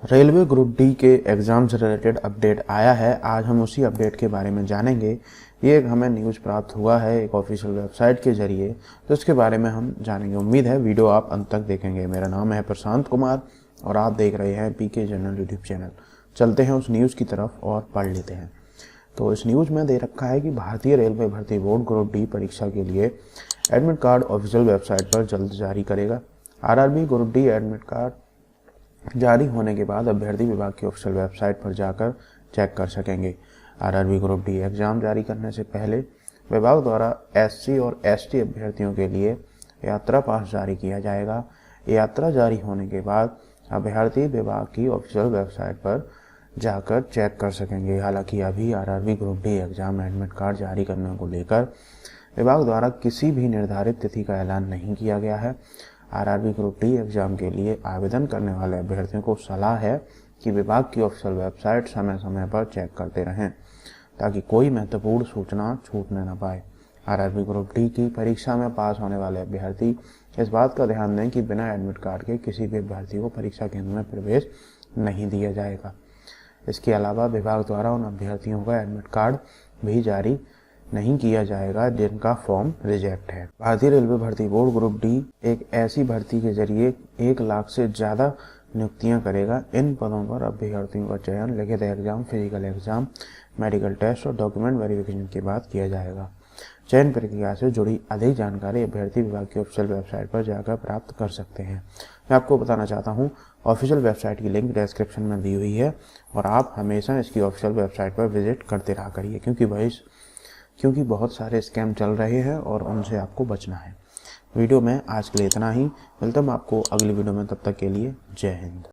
Railway group D के exam से related update आया है। आज हम उसी अपडेट के बारे में जानेंगे। ये हमें न्यूज़ प्राप्त हुआ है एक ऑफिशियल वेबसाइट के ज़रिए, तो इसके बारे में हम जानेंगे। उम्मीद है वीडियो आप अंत तक देखेंगे। मेरा नाम है प्रशांत कुमार और आप देख रहे हैं पीके जनरल यूट्यूब चैनल। चलते हैं उस न्यूज़ की तरफ और पढ़ लेते हैं। तो इस न्यूज़ में दे रखा है कि भारतीय रेलवे भर्ती बोर्ड ग्रुप डी परीक्षा के लिए एडमिट कार्ड ऑफिशियल वेबसाइट पर जल्द जारी करेगा। RRB group D admit card जारी होने के बाद अभ्यर्थी विभाग की ऑफिशियल वेबसाइट पर जाकर चेक कर सकेंगे। आरआरबी ग्रुप डी एग्जाम जारी करने से पहले विभाग द्वारा एससी और एसटी अभ्यर्थियों के लिए यात्रा पास जारी किया जाएगा। यात्रा जारी होने के बाद अभ्यर्थी विभाग की ऑफिशियल वेबसाइट पर जाकर चेक कर सकेंगे। हालांकि अभी RRB group D exam admit card जारी करने को लेकर विभाग द्वारा किसी भी निर्धारित तिथि का ऐलान नहीं किया गया है। आरआरबी ग्रुप डी एग्जाम के लिए आवेदन करने वाले अभ्यर्थियों को सलाह है कि विभाग की ऑफिशियल वेबसाइट समय समय पर चेक करते रहें ताकि कोई महत्वपूर्ण सूचना छूटने न पाए। आरआरबी ग्रुप डी की परीक्षा में पास होने वाले अभ्यर्थी इस बात का ध्यान दें कि बिना एडमिट कार्ड के किसी भी अभ्यर्थी को परीक्षा केंद्र में प्रवेश नहीं दिया जाएगा। इसके अलावा विभाग द्वारा उन अभ्यर्थियों का एडमिट कार्ड भी जारी नहीं किया जाएगा जिनका फॉर्म रिजेक्ट है। भारतीय रेलवे भर्ती बोर्ड ग्रुप डी एक ऐसी भर्ती के जरिए 1 लाख से ज़्यादा नियुक्तियां करेगा। इन पदों पर अभ्यर्थियों का चयन लिखित exam, physical exam, medical test और डॉक्यूमेंट वेरिफिकेशन के बाद किया जाएगा। चयन प्रक्रिया से जुड़ी अधिक जानकारी अभ्यर्थी विभाग की ऑफिशियल वेबसाइट पर जाकर प्राप्त कर सकते हैं। मैं आपको बताना चाहता हूँ, ऑफिशियल वेबसाइट की लिंक डिस्क्रिप्शन में दी हुई है और आप हमेशा इसकी ऑफिशियल वेबसाइट पर विजिट करते रहा करिए क्योंकि बहुत सारे स्कैम चल रहे हैं और उनसे आपको बचना है। वीडियो में आज के लिए इतना ही। मिलता हूं आपको अगली वीडियो में, तब तक के लिए जय हिंद।